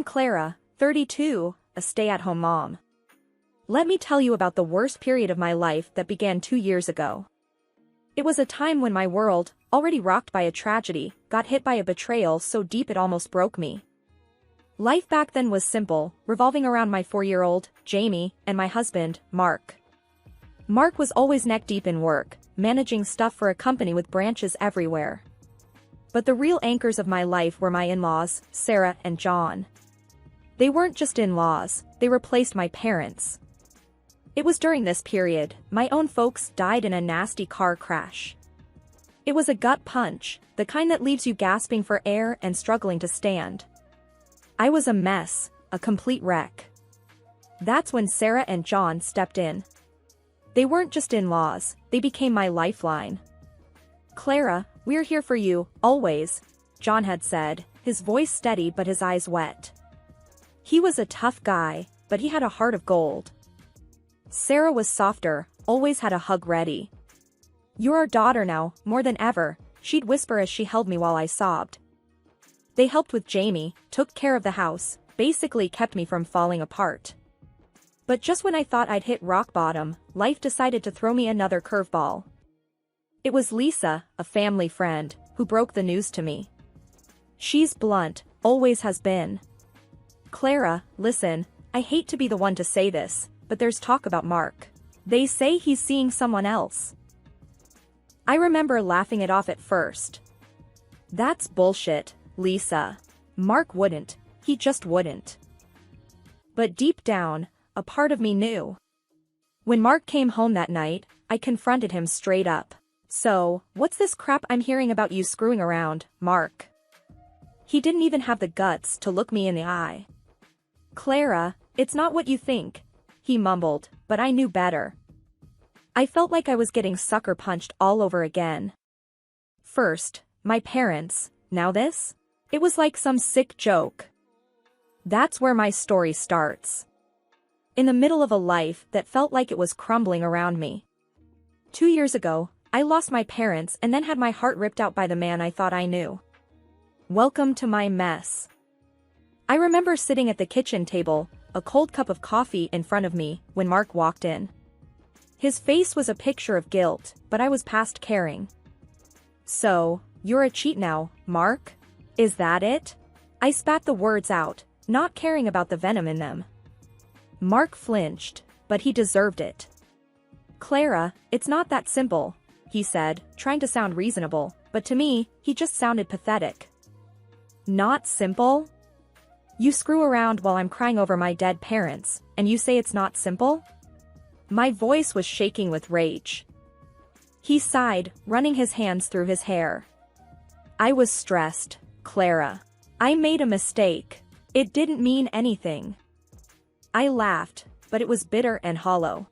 I'm Clara, 32, a stay-at-home mom. Let me tell you about the worst period of my life that began 2 years ago. It was a time when my world, already rocked by a tragedy, got hit by a betrayal so deep it almost broke me. Life back then was simple, revolving around my 4-year-old, Jamie, and my husband, Mark. Mark was always neck-deep in work, managing stuff for a company with branches everywhere. But the real anchors of my life were my in-laws, Sarah and John. They weren't just in-laws, they replaced my parents. It was during this period, my own folks died in a nasty car crash. It was a gut punch, the kind that leaves you gasping for air and struggling to stand. I was a mess, a complete wreck. That's when Sarah and John stepped in. They weren't just in-laws, they became my lifeline. "Clara, we're here for you, always," John had said, his voice steady but his eyes wet. He was a tough guy, but he had a heart of gold. Sarah was softer, always had a hug ready. "You're our daughter now, more than ever," she'd whisper as she held me while I sobbed. They helped with Jamie, took care of the house, basically kept me from falling apart. But just when I thought I'd hit rock bottom, life decided to throw me another curveball. It was Lisa, a family friend, who broke the news to me. She's blunt, always has been. "Clara, listen, I hate to be the one to say this, but there's talk about Mark. They say he's seeing someone else." I remember laughing it off at first. "That's bullshit, Lisa. Mark wouldn't, he just wouldn't." But deep down, a part of me knew. When Mark came home that night, I confronted him straight up. "So, what's this crap I'm hearing about you screwing around, Mark?" He didn't even have the guts to look me in the eye. "Clara, it's not what you think," he mumbled, but I knew better. I felt like I was getting sucker punched all over again. First, my parents, now this? It was like some sick joke. That's where my story starts. In the middle of a life that felt like it was crumbling around me. 2 years ago, I lost my parents and then had my heart ripped out by the man I thought I knew. Welcome to my mess. I remember sitting at the kitchen table, a cold cup of coffee in front of me, when Mark walked in. His face was a picture of guilt, but I was past caring. "So, you're a cheat now, Mark? Is that it?" I spat the words out, not caring about the venom in them. Mark flinched, but he deserved it. "Clara, it's not that simple," he said, trying to sound reasonable, but to me, he just sounded pathetic. "Not simple? You screw around while I'm crying over my dead parents, and you say it's not simple?" My voice was shaking with rage. He sighed, running his hands through his hair. "I was stressed, Clara. I made a mistake. It didn't mean anything." I laughed, but it was bitter and hollow.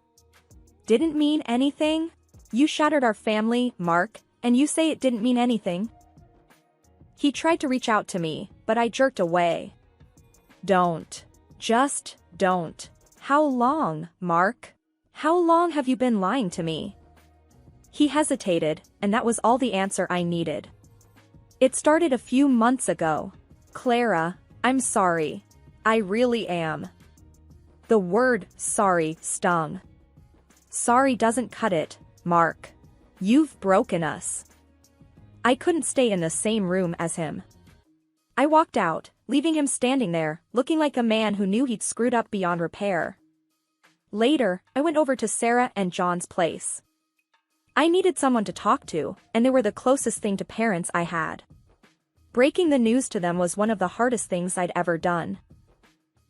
"Didn't mean anything? You shattered our family, Mark, and you say it didn't mean anything?" He tried to reach out to me, but I jerked away. "Don't. Just don't. How long, Mark? How long have you been lying to me?" He hesitated, and that was all the answer I needed. "It started a few months ago. Clara, I'm sorry. I really am." The word sorry stung. "Sorry doesn't cut it, Mark. You've broken us." I couldn't stay in the same room as him. I walked out, leaving him standing there, looking like a man who knew he'd screwed up beyond repair. Later, I went over to Sarah and John's place. I needed someone to talk to, and they were the closest thing to parents I had. Breaking the news to them was one of the hardest things I'd ever done.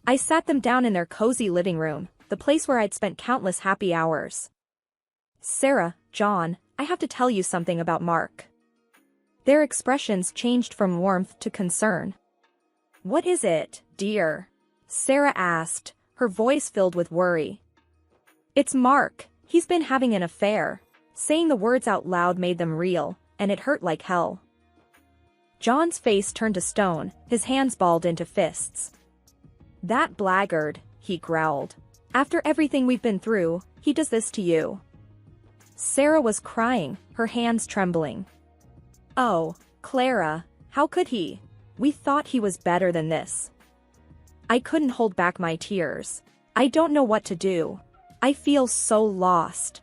I sat them down in their cozy living room, the place where I'd spent countless happy hours. "Sarah, John, I have to tell you something about Mark." Their expressions changed from warmth to concern. "What is it, dear?" Sarah asked, her voice filled with worry. "It's Mark, he's been having an affair." Saying the words out loud made them real, and it hurt like hell. John's face turned to stone, his hands balled into fists. "That blackguard," he growled. "After everything we've been through, he does this to you." Sarah was crying, her hands trembling. "Oh, Clara, how could he? We thought he was better than this." I couldn't hold back my tears. I don't know what to do. I feel so lost.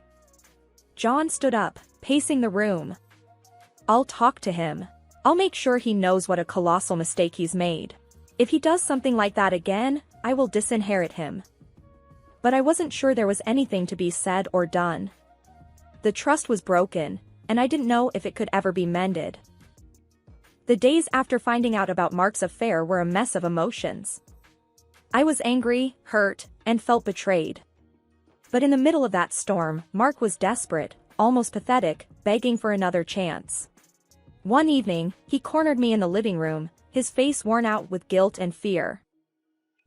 John stood up, pacing the room. I'll talk to him. I'll make sure he knows what a colossal mistake he's made. If he does something like that again, I will disinherit him. But I wasn't sure there was anything to be said or done. The trust was broken, and I didn't know if it could ever be mended. The days after finding out about Mark's affair were a mess of emotions. I was angry, hurt, and felt betrayed. But in the middle of that storm, Mark was desperate, almost pathetic, begging for another chance. One evening, he cornered me in the living room, his face worn out with guilt and fear.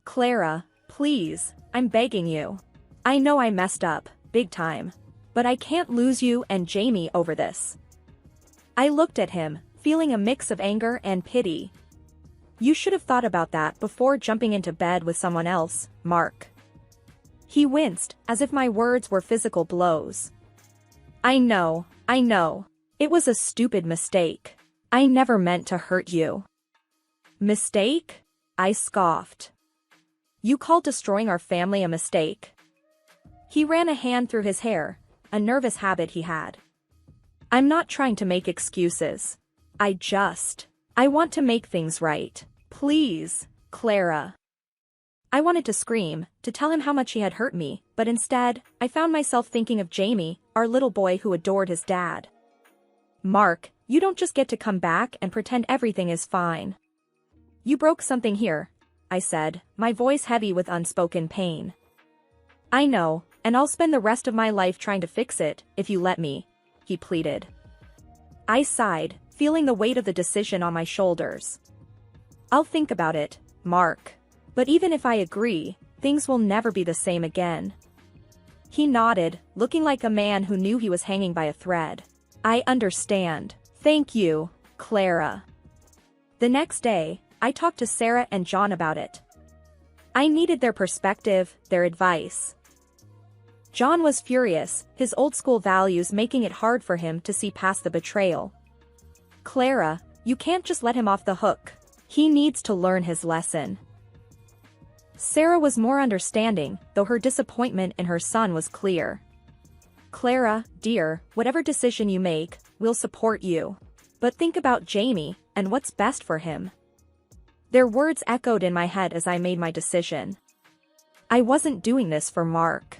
Clara, please, I'm begging you. I know I messed up, big time. But I can't lose you and Jamie over this. I looked at him, feeling a mix of anger and pity. You should have thought about that before jumping into bed with someone else, Mark. He winced, as if my words were physical blows. I know. It was a stupid mistake. I never meant to hurt you. Mistake? I scoffed. You called destroying our family a mistake? He ran a hand through his hair, a nervous habit he had. I'm not trying to make excuses. I want to make things right. Please, Clara. I wanted to scream, to tell him how much he had hurt me, but instead, I found myself thinking of Jamie, our little boy who adored his dad. Mark, you don't just get to come back and pretend everything is fine. You broke something here, I said, my voice heavy with unspoken pain. I know, and I'll spend the rest of my life trying to fix it, if you let me, he pleaded. I sighed, feeling the weight of the decision on my shoulders. I'll think about it, Mark. But even if I agree, things will never be the same again. He nodded, looking like a man who knew he was hanging by a thread. I understand. Thank you, Clara. The next day, I talked to Sarah and John about it. I needed their perspective, their advice. John was furious, his old-school values making it hard for him to see past the betrayal. Clara, you can't just let him off the hook. He needs to learn his lesson. Sarah was more understanding, though her disappointment in her son was clear. Clara, dear, whatever decision you make, we'll support you. But think about Jamie, and what's best for him. Their words echoed in my head as I made my decision. I wasn't doing this for Mark.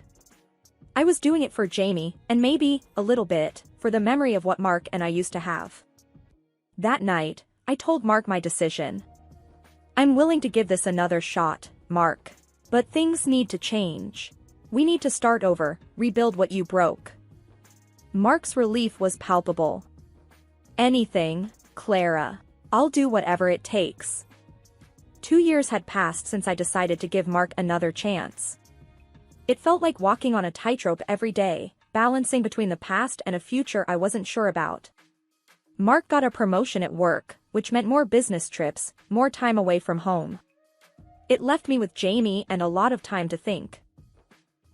I was doing it for Jamie, and maybe, a little bit, for the memory of what Mark and I used to have. That night, I told Mark my decision. I'm willing to give this another shot, Mark. But things need to change. We need to start over, rebuild what you broke. Mark's relief was palpable. Anything, Clara. I'll do whatever it takes. 2 years had passed since I decided to give Mark another chance. It felt like walking on a tightrope every day, balancing between the past and a future I wasn't sure about. Mark got a promotion at work, which meant more business trips, more time away from home. It left me with Jamie and a lot of time to think.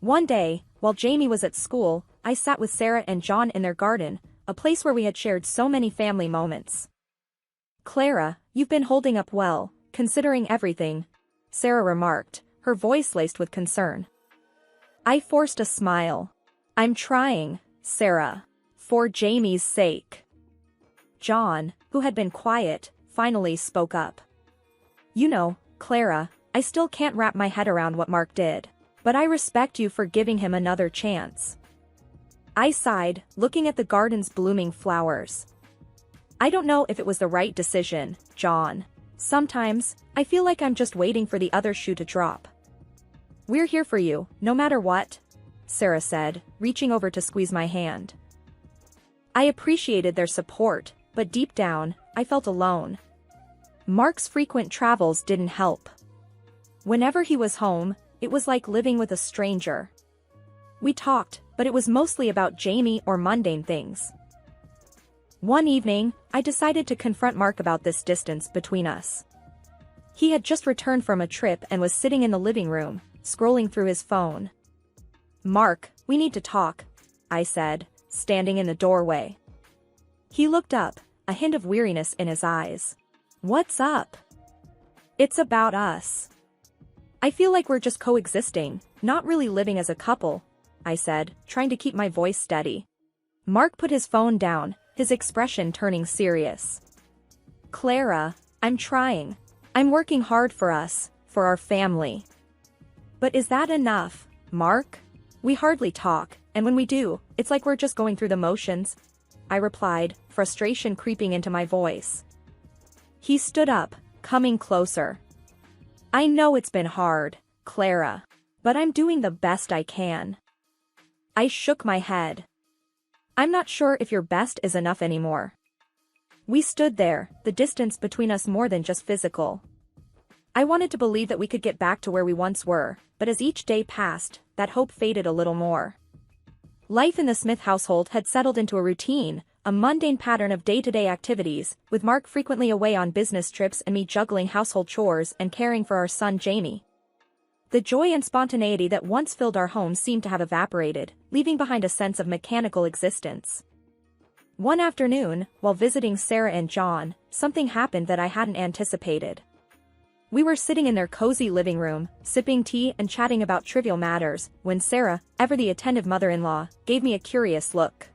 One day, while Jamie was at school, I sat with Sarah and John in their garden, a place where we had shared so many family moments. Clara, you've been holding up well, considering everything, Sarah remarked, her voice laced with concern. I forced a smile. I'm trying, Sarah. For Jamie's sake. John, who had been quiet, finally spoke up. You know, Clara, I still can't wrap my head around what Mark did. But I respect you for giving him another chance. I sighed, looking at the garden's blooming flowers. I don't know if it was the right decision, John. Sometimes, I feel like I'm just waiting for the other shoe to drop. We're here for you, no matter what, Sarah said, reaching over to squeeze my hand. I appreciated their support, but deep down, I felt alone. Mark's frequent travels didn't help. Whenever he was home, it was like living with a stranger. We talked, but it was mostly about Jamie or mundane things. One evening, I decided to confront Mark about this distance between us. He had just returned from a trip and was sitting in the living room, scrolling through his phone. Mark, we need to talk, I said, standing in the doorway. He looked up, a hint of weariness in his eyes. What's up? It's about us. I feel like we're just coexisting, not really living as a couple, I said, trying to keep my voice steady. Mark put his phone down, his expression turning serious. Clara, I'm trying. I'm working hard for us, for our family. But is that enough, Mark? We hardly talk, and when we do, it's like we're just going through the motions, I replied, frustration creeping into my voice. He stood up, coming closer. I know it's been hard, Clara, but I'm doing the best I can. I shook my head. I'm not sure if your best is enough anymore. We stood there, the distance between us more than just physical. I wanted to believe that we could get back to where we once were, but as each day passed, that hope faded a little more. Life in the Smith household had settled into a routine, a mundane pattern of day-to-day activities, with Mark frequently away on business trips and me juggling household chores and caring for our son Jamie. The joy and spontaneity that once filled our home seemed to have evaporated, leaving behind a sense of mechanical existence. One afternoon, while visiting Sarah and John, something happened that I hadn't anticipated. We were sitting in their cozy living room, sipping tea and chatting about trivial matters, when Sarah, ever the attentive mother-in-law, gave me a curious look.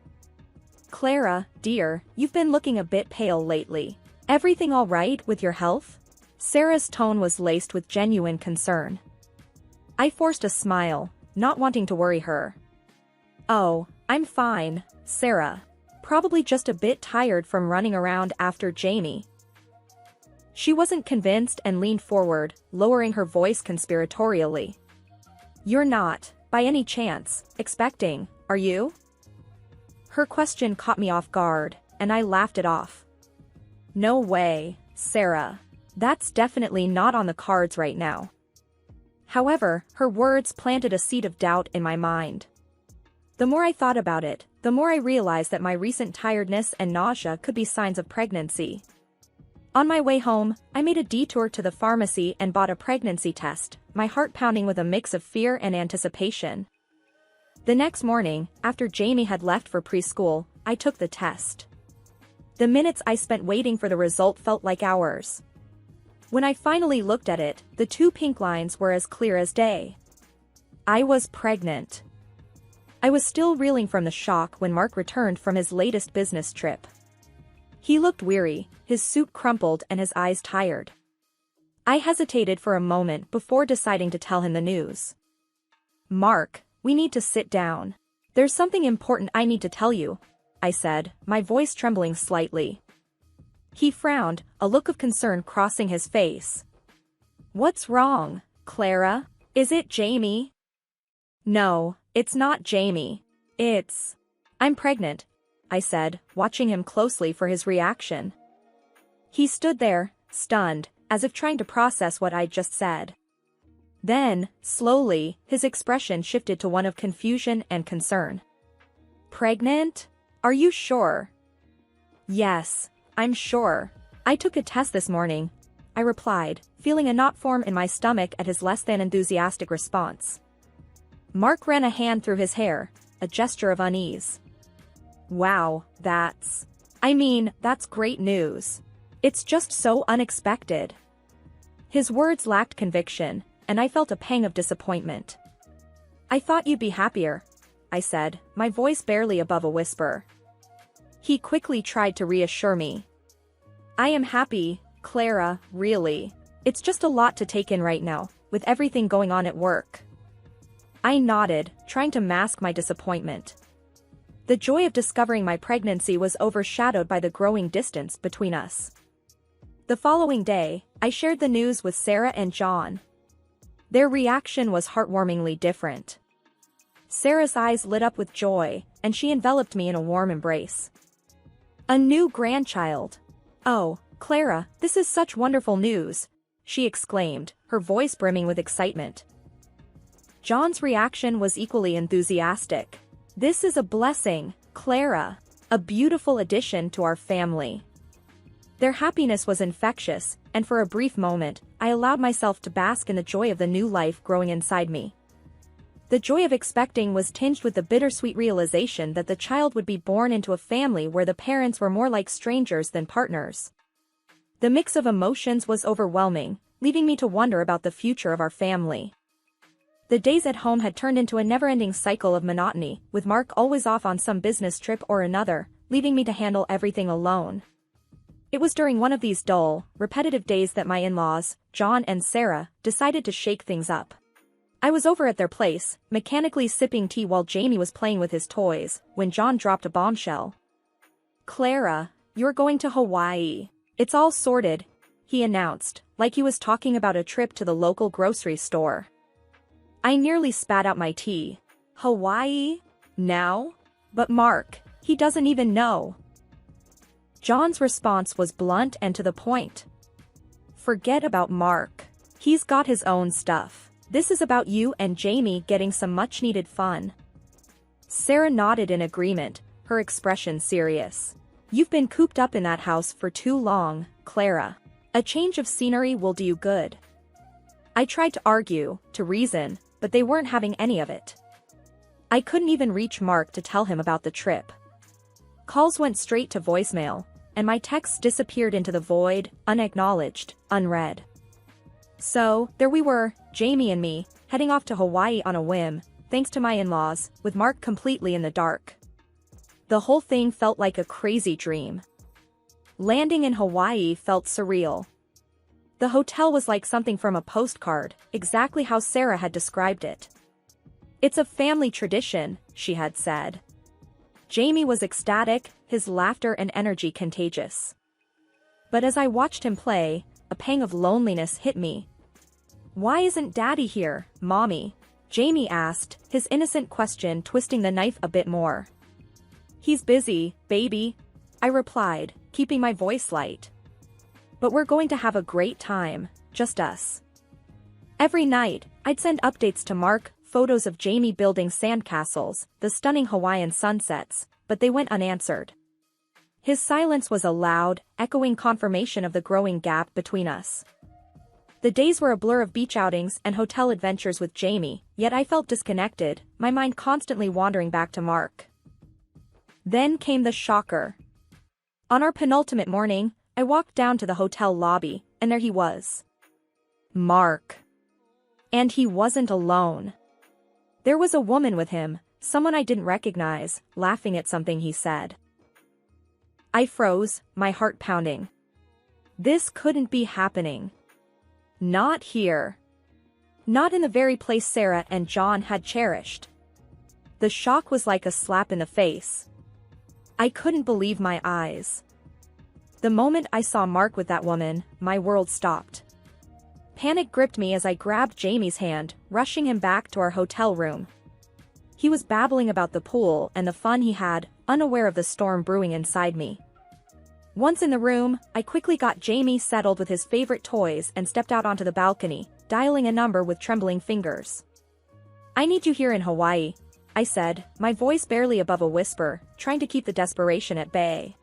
Clara, dear, you've been looking a bit pale lately. Everything all right with your health? Sarah's tone was laced with genuine concern. I forced a smile, not wanting to worry her. Oh, I'm fine, Sarah. Probably just a bit tired from running around after Jamie. She wasn't convinced and leaned forward, lowering her voice conspiratorially. You're not, by any chance, expecting, are you? Her question caught me off guard, and I laughed it off. No way, Sarah. That's definitely not on the cards right now. However, her words planted a seed of doubt in my mind. The more I thought about it, the more I realized that my recent tiredness and nausea could be signs of pregnancy. On my way home, I made a detour to the pharmacy and bought a pregnancy test, my heart pounding with a mix of fear and anticipation. The next morning, after Jamie had left for preschool, I took the test. The minutes I spent waiting for the result felt like hours. When I finally looked at it, the two pink lines were as clear as day. I was pregnant. I was still reeling from the shock when Mark returned from his latest business trip. He looked weary, his suit crumpled and his eyes tired. I hesitated for a moment before deciding to tell him the news. Mark, we need to sit down. There's something important I need to tell you, I said, my voice trembling slightly. He frowned, a look of concern crossing his face. What's wrong, Clara? Is it Jamie? No, it's not Jamie. I'm pregnant, I said, watching him closely for his reaction. He stood there, stunned, as if trying to process what I'd just said. Then, slowly, his expression shifted to one of confusion and concern. Pregnant? Are you sure? Yes, I'm sure. I took a test this morning, I replied, feeling a knot form in my stomach at his less than enthusiastic response. Mark ran a hand through his hair, a gesture of unease. Wow, that's great news. It's just so unexpected. His words lacked conviction, and I felt a pang of disappointment. I thought you'd be happier, I said, my voice barely above a whisper. He quickly tried to reassure me. I am happy, Clara, really. It's just a lot to take in right now, with everything going on at work. I nodded, trying to mask my disappointment. The joy of discovering my pregnancy was overshadowed by the growing distance between us. The following day, I shared the news with Sarah and John. Their reaction was heartwarmingly different. Sarah's eyes lit up with joy, and she enveloped me in a warm embrace. A new grandchild. Oh, Clara, this is such wonderful news, she exclaimed, her voice brimming with excitement. John's reaction was equally enthusiastic. This is a blessing, Clara, a beautiful addition to our family. Their happiness was infectious, and for a brief moment, I allowed myself to bask in the joy of the new life growing inside me. The joy of expecting was tinged with the bittersweet realization that the child would be born into a family where the parents were more like strangers than partners. The mix of emotions was overwhelming, leaving me to wonder about the future of our family. The days at home had turned into a never-ending cycle of monotony, with Mark always off on some business trip or another, leaving me to handle everything alone. It was during one of these dull, repetitive days that my in-laws, John and Sarah, decided to shake things up. I was over at their place, mechanically sipping tea while Jamie was playing with his toys, when John dropped a bombshell. "Clara, you're going to Hawaii. It's all sorted," he announced, like he was talking about a trip to the local grocery store. I nearly spat out my tea. Hawaii? Now? But Mark, he doesn't even know. John's response was blunt and to the point. "Forget about Mark. He's got his own stuff. This is about you and Jamie getting some much-needed fun." Sarah nodded in agreement, her expression serious. "You've been cooped up in that house for too long, Clara. A change of scenery will do you good." I tried to argue, to reason, but they weren't having any of it. I couldn't even reach Mark to tell him about the trip. Calls went straight to voicemail, and my texts disappeared into the void, unacknowledged, unread. So, there we were, Jamie and me, heading off to Hawaii on a whim, thanks to my in-laws, with Mark completely in the dark. The whole thing felt like a crazy dream. Landing in Hawaii felt surreal. The hotel was like something from a postcard, exactly how Sarah had described it. "It's a family tradition," she had said. Jamie was ecstatic, his laughter and energy contagious. But as I watched him play, a pang of loneliness hit me. "Why isn't Daddy here, Mommy?" Jamie asked, his innocent question twisting the knife a bit more. "He's busy, baby," I replied, keeping my voice light. "But we're going to have a great time, just us." Every night, I'd send updates to Mark, photos of Jamie building sandcastles, the stunning Hawaiian sunsets, but they went unanswered. His silence was a loud, echoing confirmation of the growing gap between us. The days were a blur of beach outings and hotel adventures with Jamie, yet I felt disconnected, my mind constantly wandering back to Mark. Then came the shocker. On our penultimate morning, I walked down to the hotel lobby, and there he was. Mark. And he wasn't alone. There was a woman with him, someone I didn't recognize, laughing at something he said. I froze, my heart pounding. This couldn't be happening. Not here. Not in the very place Sarah and John had cherished. The shock was like a slap in the face. I couldn't believe my eyes. The moment I saw Mark with that woman, my world stopped. Panic gripped me as I grabbed Jamie's hand, rushing him back to our hotel room. He was babbling about the pool and the fun he had, unaware of the storm brewing inside me. Once in the room, I quickly got Jamie settled with his favorite toys and stepped out onto the balcony, dialing a number with trembling fingers. "I need you here in Hawaii," I said, my voice barely above a whisper, trying to keep the desperation at bay.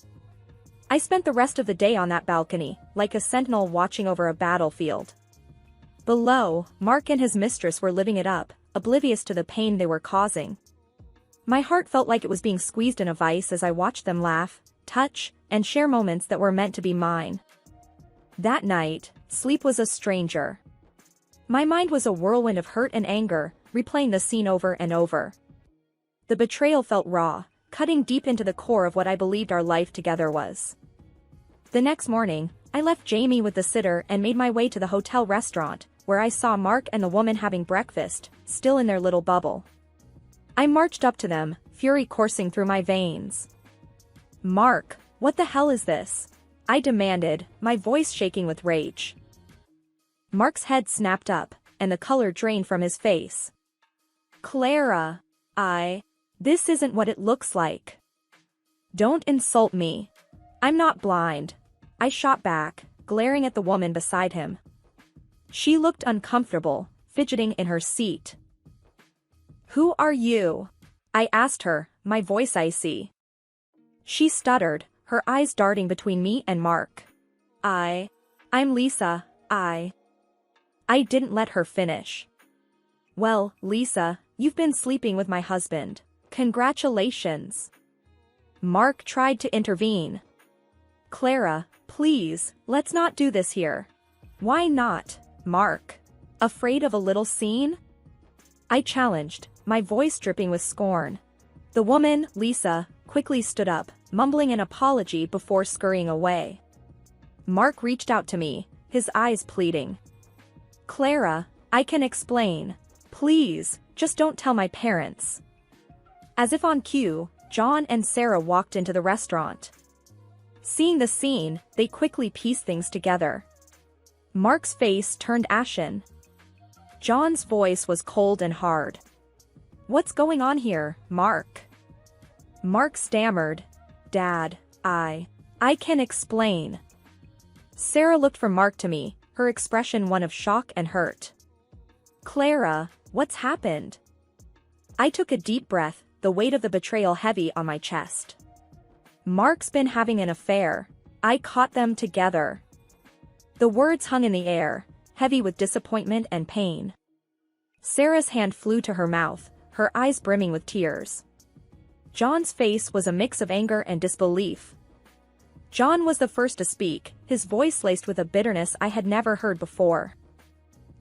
I spent the rest of the day on that balcony, like a sentinel watching over a battlefield. Below, Mark and his mistress were living it up, oblivious to the pain they were causing. My heart felt like it was being squeezed in a vice as I watched them laugh, touch, and share moments that were meant to be mine. That night, sleep was a stranger. My mind was a whirlwind of hurt and anger, replaying the scene over and over. The betrayal felt raw, cutting deep into the core of what I believed our life together was. The next morning, I left Jamie with the sitter and made my way to the hotel restaurant, where I saw Mark and the woman having breakfast, still in their little bubble. I marched up to them, fury coursing through my veins. "Mark, what the hell is this?" I demanded, my voice shaking with rage. Mark's head snapped up, and the color drained from his face. "Clara, this isn't what it looks like. Don't insult me. I'm not blind," I shot back, glaring at the woman beside him. She looked uncomfortable, fidgeting in her seat. "Who are you?" I asked her, my voice icy. She stuttered, her eyes darting between me and Mark. I'm Lisa, I didn't let her finish. "Well, Lisa, you've been sleeping with my husband. Congratulations." Mark tried to intervene. "Clara, please, let's not do this here." "Why not?" Mark. Afraid of a little scene? I challenged, my voice dripping with scorn. The woman, Lisa, quickly stood up, mumbling an apology before scurrying away. Mark reached out to me, his eyes pleading. Clara, I can explain. Please, just don't tell my parents. As if on cue, John and Sarah walked into the restaurant. Seeing the scene, they quickly pieced things together. Mark's face turned ashen. John's voice was cold and hard. What's going on here, Mark? Mark stammered. Dad, I can explain. Sarah looked from Mark to me, her expression one of shock and hurt. Clara, what's happened? I took a deep breath, the weight of the betrayal heavy on my chest. Mark's been having an affair. I caught them together. The words hung in the air, heavy with disappointment and pain. Sarah's hand flew to her mouth, her eyes brimming with tears. John's face was a mix of anger and disbelief. John was the first to speak, his voice laced with a bitterness I had never heard before.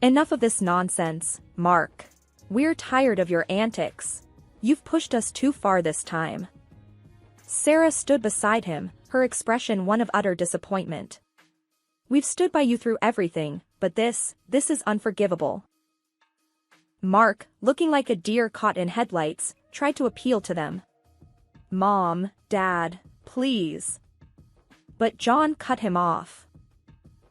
Enough of this nonsense, Mark. We're tired of your antics. You've pushed us too far this time. Sarah stood beside him, her expression one of utter disappointment. We've stood by you through everything, but this is unforgivable. Mark, looking like a deer caught in headlights, tried to appeal to them. Mom, Dad, please. But John cut him off.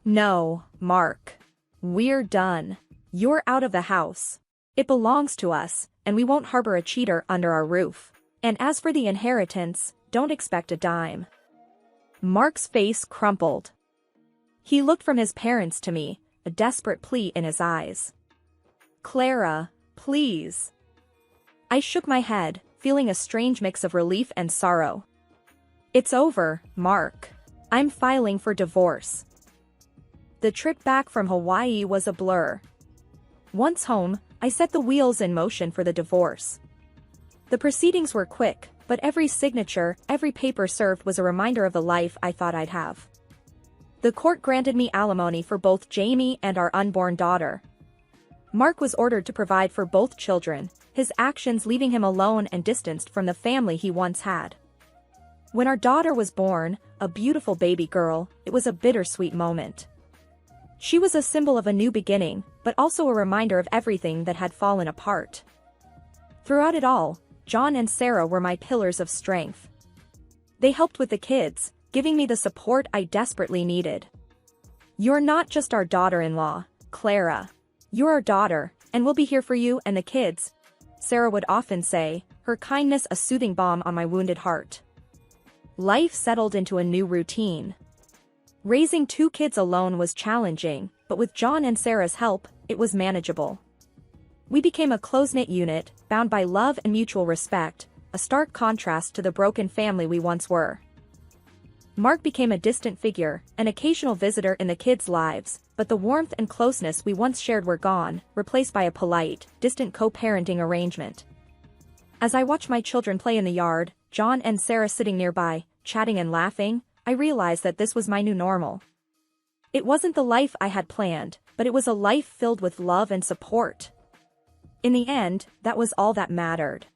No, Mark. We're done. You're out of the house. It belongs to us, and we won't harbor a cheater under our roof. And as for the inheritance, don't expect a dime. Mark's face crumpled. He looked from his parents to me, a desperate plea in his eyes. Clara, please. I shook my head, feeling a strange mix of relief and sorrow. It's over, Mark. I'm filing for divorce. The trip back from Hawaii was a blur. Once home, I set the wheels in motion for the divorce. The proceedings were quick, but every signature, every paper served was a reminder of the life I thought I'd have. The court granted me alimony for both Jamie and our unborn daughter. Mark was ordered to provide for both children, his actions leaving him alone and distanced from the family he once had. When our daughter was born, a beautiful baby girl, it was a bittersweet moment. She was a symbol of a new beginning, but also a reminder of everything that had fallen apart. Throughout it all, John and Sarah were my pillars of strength. They helped with the kids, giving me the support I desperately needed. You're not just our daughter-in-law, Clara. You're our daughter, and we'll be here for you and the kids, Sarah would often say, her kindness a soothing balm on my wounded heart. Life settled into a new routine. Raising 2 kids alone was challenging, but with John and Sarah's help, it was manageable. We became a close-knit unit, bound by love and mutual respect, a stark contrast to the broken family we once were. Mark became a distant figure, an occasional visitor in the kids' lives, but the warmth and closeness we once shared were gone, replaced by a polite, distant co-parenting arrangement. As I watched my children play in the yard, John and Sarah sitting nearby, chatting and laughing, I realized that this was my new normal. It wasn't the life I had planned, but it was a life filled with love and support. In the end, that was all that mattered.